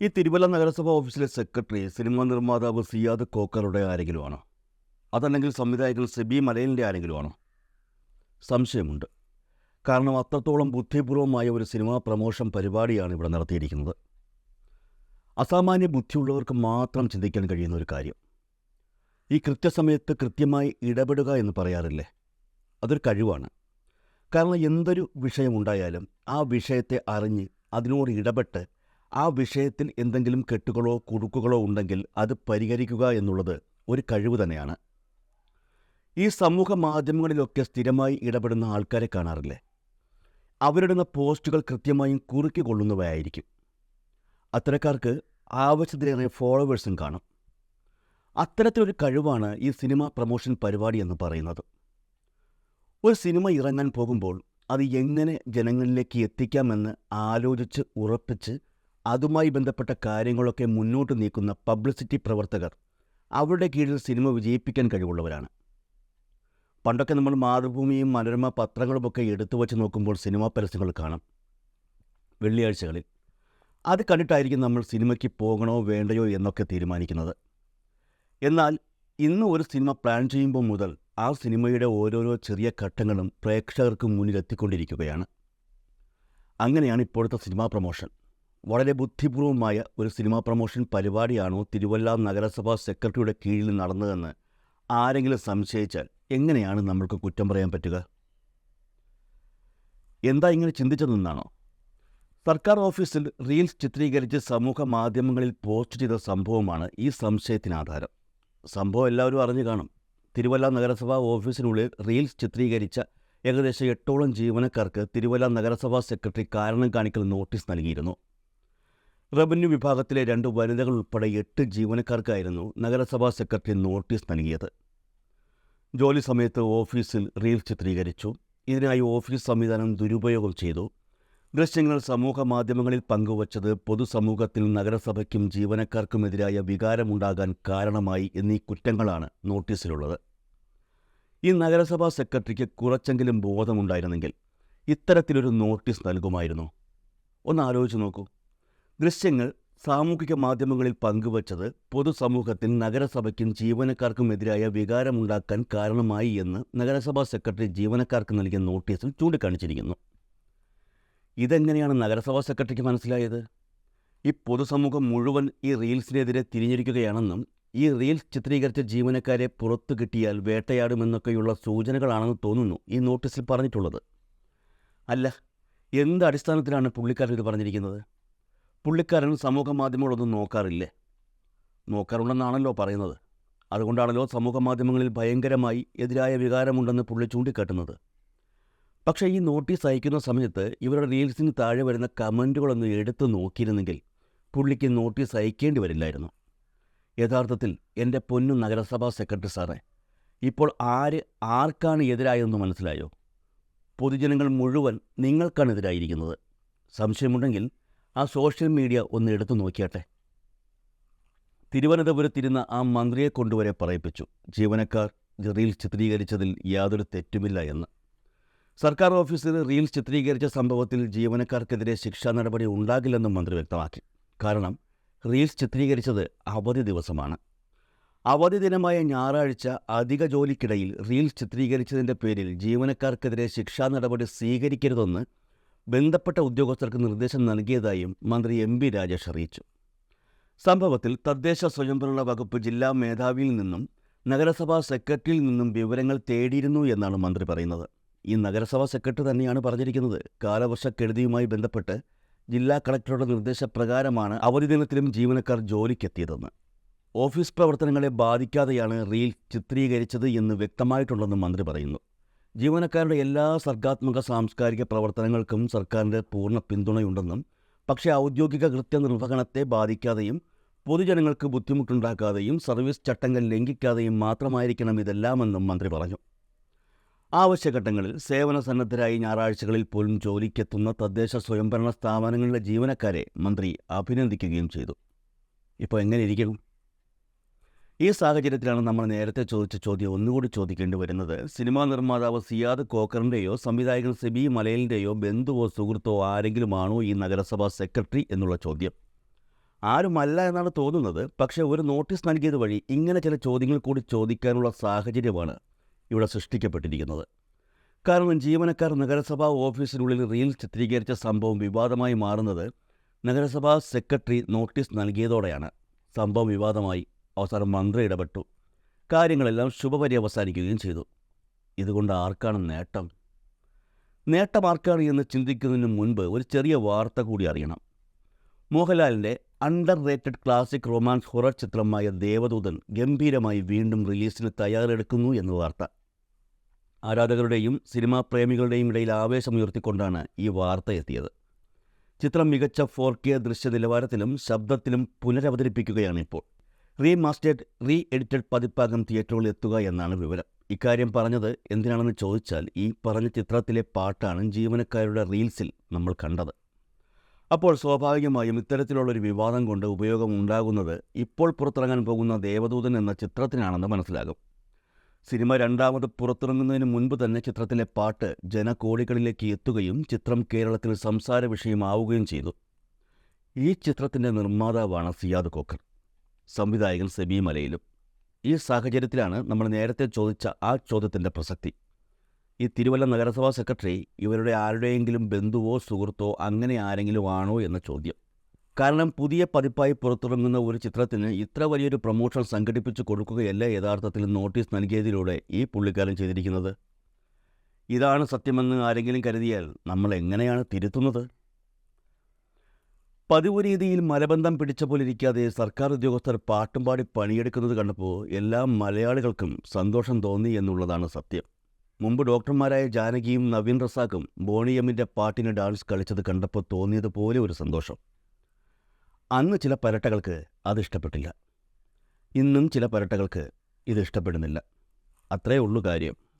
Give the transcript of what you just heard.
ഈ തിരുവല്ല നഗരസഭാ ഓഫീസിലെ സെക്രട്ടറി സിനിമാ നിർമ്മാതാവ് സിയാദ് കോക്കറുടെ ആരെങ്കിലും ആണോ? അതല്ലെങ്കിൽ സംവിധായകൻ സെബി മലയിലിൻ്റെ ആരെങ്കിലും ആണോ? സംശയമുണ്ട്. കാരണം അത്രത്തോളം ബുദ്ധിപൂർവമായ ഒരു സിനിമാ പ്രമോഷൻ പരിപാടിയാണ് ഇവിടെ നടത്തിയിരിക്കുന്നത്. അസാമാന്യ ബുദ്ധിയുള്ളവർക്ക് മാത്രം ചിന്തിക്കാൻ കഴിയുന്ന ഒരു കാര്യം. ഈ കൃത്യസമയത്ത് കൃത്യമായി ഇടപെടുക എന്ന് പറയാറില്ലേ, അതൊരു കഴിവാണ്. കാരണം എന്തൊരു വിഷയമുണ്ടായാലും ആ വിഷയത്തെ അറിഞ്ഞ് അതിനോട് ഇടപെട്ട് ആ വിഷയത്തിൽ എന്തെങ്കിലും കെട്ടുകളോ കുടുക്കുകളോ ഉണ്ടെങ്കിൽ അത് പരിഹരിക്കുക എന്നുള്ളത് ഒരു കഴിവ് തന്നെയാണ്. ഈ സമൂഹ മാധ്യമങ്ങളിലൊക്കെ സ്ഥിരമായി ഇടപെടുന്ന ആൾക്കാരെ കാണാറില്ലേ? അവരിടുന്ന പോസ്റ്റുകൾ കൃത്യമായും കുറുക്കി കൊള്ളുന്നവയായിരിക്കും. അത്തരക്കാർക്ക് ആവശ്യത്തിലേറെ ഫോളോവേഴ്സും കാണും. അത്തരത്തിലൊരു കഴിവാണ് ഈ സിനിമ പ്രമോഷൻ പരിപാടി എന്ന് പറയുന്നത്. ഒരു സിനിമ ഇറങ്ങാൻ പോകുമ്പോൾ അത് എങ്ങനെ ജനങ്ങളിലേക്ക് എത്തിക്കാമെന്ന് ആലോചിച്ച് ഉറപ്പിച്ച് അതുമായി ബന്ധപ്പെട്ട കാര്യങ്ങളൊക്കെ മുന്നോട്ട് നീക്കുന്ന പബ്ലിസിറ്റി പ്രവർത്തകർ അവരുടെ കീഴിൽ സിനിമ വിജയിപ്പിക്കാൻ കഴിവുള്ളവരാണ്. പണ്ടൊക്കെ നമ്മൾ മാതൃഭൂമിയും മനോരമ പത്രങ്ങളുമൊക്കെ എടുത്തു വച്ച് നോക്കുമ്പോൾ സിനിമാ പരസ്യങ്ങൾ കാണാം വെള്ളിയാഴ്ചകളിൽ. അത് കണ്ടിട്ടായിരിക്കും നമ്മൾ സിനിമയ്ക്ക് പോകണോ വേണ്ടയോ എന്നൊക്കെ തീരുമാനിക്കുന്നത്. എന്നാൽ ഇന്ന് ഒരു സിനിമ പ്ലാൻ ചെയ്യുമ്പോൾ മുതൽ ആ സിനിമയുടെ ഓരോരോ ചെറിയ ഘട്ടങ്ങളും പ്രേക്ഷകർക്ക് മുന്നിൽ എത്തിക്കൊണ്ടിരിക്കുകയാണ്. അങ്ങനെയാണ് ഇപ്പോഴത്തെ സിനിമാ പ്രമോഷൻ. വളരെ ബുദ്ധിപൂർവമായ ഒരു സിനിമാ പ്രമോഷൻ പരിപാടിയാണോ തിരുവല്ല നഗരസഭാ സെക്രട്ടറിയുടെ കീഴിൽ നടന്നതെന്ന് ആരെങ്കിലും സംശയിച്ചാൽ എങ്ങനെയാണ് നമ്മൾക്ക് കുറ്റം പറയാൻ പറ്റുക? എന്താ ഇങ്ങനെ ചിന്തിച്ചതെന്നാണോ? സർക്കാർ ഓഫീസിൽ റീൽസ് ചിത്രീകരിച്ച് സമൂഹ മാധ്യമങ്ങളിൽ പോസ്റ്റ് ചെയ്ത സംഭവമാണ് ഈ സംശയത്തിനാധാരം. സംഭവം എല്ലാവരും അറിഞ്ഞു കാണും. തിരുവല്ല നഗരസഭാ ഓഫീസിനുള്ളിൽ റീൽസ് ചിത്രീകരിച്ച ഏകദേശം 8ഓളം ജീവനക്കാർക്ക് തിരുവല്ല നഗരസഭാ സെക്രട്ടറി കാരണം കാണിക്കൽ നോട്ടീസ് നൽകിയിരുന്നു. റവന്യൂ വിഭാഗത്തിലെ 2 വനിതകൾ ഉൾപ്പെടെ 8 ജീവനക്കാർക്കായിരുന്നു നഗരസഭാ സെക്രട്ടറി നോട്ടീസ് നൽകിയത്. ജോലി സമയത്ത് ഓഫീസിൽ റീൽസ് ചിത്രീകരിച്ചു. ഇതിനായി ഓഫീസ് സംവിധാനം ദുരുപയോഗം ചെയ്തു. ദൃശ്യങ്ങൾ സമൂഹ മാധ്യമങ്ങളിൽ പങ്കുവച്ചത് പൊതുസമൂഹത്തിൽ നഗരസഭയ്ക്കും ജീവനക്കാർക്കുമെതിരായ വികാരമുണ്ടാകാൻ കാരണമായി എന്നീ കുറ്റങ്ങളാണ് നോട്ടീസിലുള്ളത്. ഈ നഗരസഭാ സെക്രട്ടറിക്ക് കുറച്ചെങ്കിലും ബോധമുണ്ടായിരുന്നെങ്കിൽ ഇത്തരത്തിലൊരു നോട്ടീസ് നൽകുമായിരുന്നു. ഒന്ന് ആലോചിച്ച് നോക്കൂ. ദൃശ്യങ്ങൾ സാമൂഹിക മാധ്യമങ്ങളിൽ പങ്കുവച്ചത് പൊതുസമൂഹത്തിൽ നഗരസഭയ്ക്കും ജീവനക്കാർക്കുമെതിരായ വികാരമുണ്ടാക്കാൻ കാരണമായി എന്ന് നഗരസഭാ സെക്രട്ടറി ജീവനക്കാർക്ക് നൽകിയ നോട്ടീസിൽ ചൂണ്ടിക്കാണിച്ചിരിക്കുന്നു. ഇതെങ്ങനെയാണ് നഗരസഭാ സെക്രട്ടറിക്ക് മനസ്സിലായത്? ഈ പൊതുസമൂഹം മുഴുവൻ ഈ റീൽസിനെതിരെ തിരിഞ്ഞിരിക്കുകയാണെന്നും ഈ റീൽസ് ചിത്രീകരിച്ച ജീവനക്കാരെ പുറത്തു കിട്ടിയാൽ വേട്ടയാടുമെന്നൊക്കെയുള്ള സൂചനകളാണെന്ന് തോന്നുന്നു ഈ നോട്ടീസിൽ പറഞ്ഞിട്ടുള്ളത്. അല്ല, എന്ത് അടിസ്ഥാനത്തിലാണ് പുള്ളിക്കാരൻ ഇത് പറഞ്ഞിരിക്കുന്നത്? പുള്ളിക്കാരൻ സമൂഹ മാധ്യമങ്ങളൊന്നും നോക്കാറില്ലേ? നോക്കാറുണ്ടെന്നാണല്ലോ പറയുന്നത്. അതുകൊണ്ടാണല്ലോ സമൂഹ മാധ്യമങ്ങളിൽ ഭയങ്കരമായി എതിരായ വികാരമുണ്ടെന്ന് പുള്ളി ചൂണ്ടിക്കാട്ടുന്നത്. പക്ഷേ ഈ നോട്ടീസ് അയക്കുന്ന സമയത്ത് ഇവരുടെ റീൽസിന് താഴെ വരുന്ന കമൻറ്റുകളൊന്ന് എടുത്തു നോക്കിയിരുന്നെങ്കിൽ പുള്ളിക്ക് നോട്ടീസ് അയക്കേണ്ടി വരില്ലായിരുന്നു. യഥാർത്ഥത്തിൽ എൻ്റെ പൊന്നു നഗരസഭാ സെക്രട്ടറി സാറേ, ഇപ്പോൾ ആർക്കാണ് എതിരായതെന്ന് മനസ്സിലായോ? പൊതുജനങ്ങൾ മുഴുവൻ നിങ്ങൾക്കാണ് എതിരായിരിക്കുന്നത്. സംശയമുണ്ടെങ്കിൽ ആ സോഷ്യൽ മീഡിയ ഒന്ന് എടുത്തു നോക്കിയാട്ടെ. തിരുവനന്തപുരത്തിരുന്ന ആ മന്ത്രിയെ കൊണ്ടുവരെ പറയിപ്പിച്ചു ജീവനക്കാർ റീൽസ് ചിത്രീകരിച്ചതിൽ യാതൊരു തെറ്റുമില്ല എന്ന്. സർക്കാർ ഓഫീസിൽ റീൽസ് ചിത്രീകരിച്ച സംഭവത്തിൽ ജീവനക്കാർക്കെതിരെ ശിക്ഷാ നടപടി ഉണ്ടാകില്ലെന്നും മന്ത്രി വ്യക്തമാക്കി. കാരണം റീൽസ് ചിത്രീകരിച്ചത് അവധി ദിവസമാണ്. അവധി ദിനമായ ഞായറാഴ്ച അധിക ജോലിക്കിടയിൽ റീൽസ് ചിത്രീകരിച്ചതിൻ്റെ പേരിൽ ജീവനക്കാർക്കെതിരെ ശിക്ഷാ നടപടി സ്വീകരിക്കരുതെന്ന് ബന്ധപ്പെട്ട ഉദ്യോഗസ്ഥർക്ക് നിർദ്ദേശം നൽകിയതായും മന്ത്രി MP രാജേഷ് അറിയിച്ചു. സംഭവത്തിൽ തദ്ദേശ സ്വയംഭരണ വകുപ്പ് ജില്ലാ മേധാവിയിൽ നിന്നും നഗരസഭാ സെക്രട്ടറിയിൽ നിന്നും വിവരങ്ങൾ തേടിയിരുന്നു എന്നാണ് മന്ത്രി പറയുന്നത്. ഈ നഗരസഭാ സെക്രട്ടറി തന്നെയാണ് പറഞ്ഞിരിക്കുന്നത് കാലവർഷക്കെടുതിയുമായി ബന്ധപ്പെട്ട് ജില്ലാ കളക്ടറുടെ നിർദ്ദേശപ്രകാരമാണ് അവധി ദിനത്തിലും ജീവനക്കാർ ജോലിക്കെത്തിയതെന്ന്. ഓഫീസ് പ്രവർത്തനങ്ങളെ ബാധിക്കാതെയാണ് റീൽ ചിത്രീകരിച്ചത് എന്ന് വ്യക്തമായിട്ടുണ്ടെന്ന് മന്ത്രി പറയുന്നു. ജീവനക്കാരുടെ എല്ലാ സർഗാത്മക സാംസ്കാരിക പ്രവർത്തനങ്ങൾക്കും സർക്കാരിൻ്റെ പൂർണ്ണ പിന്തുണയുണ്ടെന്നും പക്ഷേ ഔദ്യോഗിക കൃത്യനിർവഹണത്തെ ബാധിക്കാതെയും പൊതുജനങ്ങൾക്ക് ബുദ്ധിമുട്ടുണ്ടാക്കാതെയും സർവീസ് ചട്ടങ്ങൾ ലംഘിക്കാതെയും മാത്രമായിരിക്കണം ഇതെല്ലാമെന്നും മന്ത്രി പറഞ്ഞു. ആവശ്യഘട്ടങ്ങളിൽ സേവന സന്നദ്ധരായി ഞായറാഴ്ചകളിൽ പോലും ജോലിക്കെത്തുന്ന തദ്ദേശ സ്വയംഭരണ സ്ഥാപനങ്ങളിലെ ജീവനക്കാരെ മന്ത്രി അഭിനന്ദിക്കുകയും ചെയ്തു. ഇപ്പോൾ എങ്ങനെ ഇരിക്കണം? ഈ സാഹചര്യത്തിലാണ് നമ്മൾ നേരത്തെ ചോദിച്ച ചോദ്യം ഒന്നുകൂടി ചോദിക്കേണ്ടി വരുന്നത്. സിനിമാ നിർമ്മാതാവ് സിയാദ് കോക്കറിൻ്റെയോ സംവിധായകൻ സെബി മലയിലിൻ്റെയോ ബന്ധുവോ സുഹൃത്തോ ആരെങ്കിലുമാണോ ഈ നഗരസഭാ സെക്രട്ടറി എന്നുള്ള ചോദ്യം. ആരുമല്ല എന്നാണ് തോന്നുന്നത്. പക്ഷേ ഒരു നോട്ടീസ് നൽകിയത് വഴി ഇങ്ങനെ ചില ചോദ്യങ്ങൾ കൂടി ചോദിക്കാനുള്ള സാഹചര്യമാണ് ഇവിടെ സൃഷ്ടിക്കപ്പെട്ടിരിക്കുന്നത്. കാരണം ജീവനക്കാർ നഗരസഭാ ഓഫീസിനുള്ളിൽ റീൽസ് ചിത്രീകരിച്ച സംഭവം വിവാദമായി മാറുന്നത് നഗരസഭാ സെക്രട്ടറി നോട്ടീസ് നൽകിയതോടെയാണ്. സംഭവം വിവാദമായി. അവസാനം മന്ത്രി ഇടപെട്ടു. കാര്യങ്ങളെല്ലാം ശുഭപര്യവസാനിക്കുകയും ചെയ്തു. ഇതുകൊണ്ട് ആർക്കാണ് നേട്ടം? നേട്ടം ആർക്കാണ് എന്ന് ചിന്തിക്കുന്നതിന് മുൻപ് ഒരു ചെറിയ വാർത്ത കൂടി അറിയണം. മോഹൻലാലിൻ്റെ under rated classic romance horror ചിത്രമായ ദേവദൂതൻ ഗംഭീരമായി വീണ്ടും റിലീസിന് തയ്യാറെടുക്കുന്നു എന്ന വാർത്ത. ആരാധകരുടെയും സിനിമാ പ്രേമികളുടെയും ഇടയിൽ ആവേശമുയർത്തിക്കൊണ്ടാണ് ഈ വാർത്ത എത്തിയത്. ചിത്രം മികച്ച 4K ദൃശ്യ നിലവാരത്തിലും ശബ്ദത്തിലും പുനരവതരിപ്പിക്കുകയാണിപ്പോൾ. റീമാസ്റ്റേഡ് എഡിറ്റഡ് പതിപ്പാകം തിയേറ്ററുകളിൽ എത്തുക എന്നാണ് വിവരം. ഇക്കാര്യം പറഞ്ഞത് എന്തിനാണെന്ന് ചോദിച്ചാൽ ഈ പറഞ്ഞ ചിത്രത്തിലെ പാട്ടാണ് ജീവനക്കാരുടെ റീൽസിൽ നമ്മൾ കണ്ടത്. അപ്പോൾ സ്വാഭാവികമായും ഇത്തരത്തിലുള്ളൊരു വിവാദം കൊണ്ട് ഉപയോഗം ഉണ്ടാകുന്നത് ഇപ്പോൾ പുറത്തിറങ്ങാൻ പോകുന്ന ദേവദൂതൻ എന്ന ചിത്രത്തിനാണെന്ന് മനസ്സിലാകും. സിനിമ രണ്ടാമത് പുറത്തിറങ്ങുന്നതിന് മുൻപ് തന്നെ ചിത്രത്തിലെ പാട്ട് ജനകോടികളിലേക്ക് എത്തുകയും ചിത്രം കേരളത്തിൽ സംസാര വിഷയമാവുകയും ചെയ്തു. ഈ ചിത്രത്തിൻ്റെ നിർമ്മാതാവാണ് സിയാദ് കോക്കർ, സംവിധായകൻ സെബി മലയിലും. ഈ സാഹചര്യത്തിലാണ് നമ്മൾ നേരത്തെ ചോദിച്ച ആ ചോദ്യത്തിൻ്റെ പ്രസക്തി. ഈ തിരുവല്ല നഗരസഭാ സെക്രട്ടറി ഇവരുടെ ആരുടെയെങ്കിലും ബന്ധുവോ സുഹൃത്തോ അങ്ങനെ ആരെങ്കിലും ആണോ എന്ന ചോദ്യം. കാരണം പുതിയ പതിപ്പായി പുറത്തിറങ്ങുന്ന ഒരു ചിത്രത്തിന് ഇത്ര വലിയൊരു പ്രൊമോഷൻ സംഘടിപ്പിച്ചു കൊടുക്കുകയല്ല യഥാർത്ഥത്തിൽ നോട്ടീസ് നൽകിയതിലൂടെ ഈ പുള്ളിക്കാരൻ ചെയ്തിരിക്കുന്നത്. ഇതാണ് സത്യമെന്ന് ആരെങ്കിലും കരുതിയാൽ നമ്മൾ എങ്ങനെയാണ് തിരുത്തുന്നത്? പതിവ് രീതിയിൽ മലബന്ധം പിടിച്ച പോലിരിക്കാതെ സർക്കാർ ഉദ്യോഗസ്ഥർ പാട്ടും പാടി പണിയെടുക്കുന്നത് കണ്ടപ്പോൾ എല്ലാ മലയാളികൾക്കും സന്തോഷം തോന്നി എന്നുള്ളതാണ് സത്യം. മുമ്പ് ഡോക്ടർമാരായ ജാനകിയും നവീൻ റസാഖും ബോണി എമ്മിൻ്റെ പാട്ടിന് ഡാൻസ് കളിച്ചത് കണ്ടപ്പോൾ തോന്നിയതുപോലെ ഒരു സന്തോഷം. അന്ന് ചില പരട്ടകൾക്ക് അതിഷ്ടപ്പെട്ടില്ല. ഇന്നും ചില പരട്ടകൾക്ക് ഇത് ഇഷ്ടപ്പെടുന്നില്ല. അത്രയേ ഉള്ളൂ കാര്യം.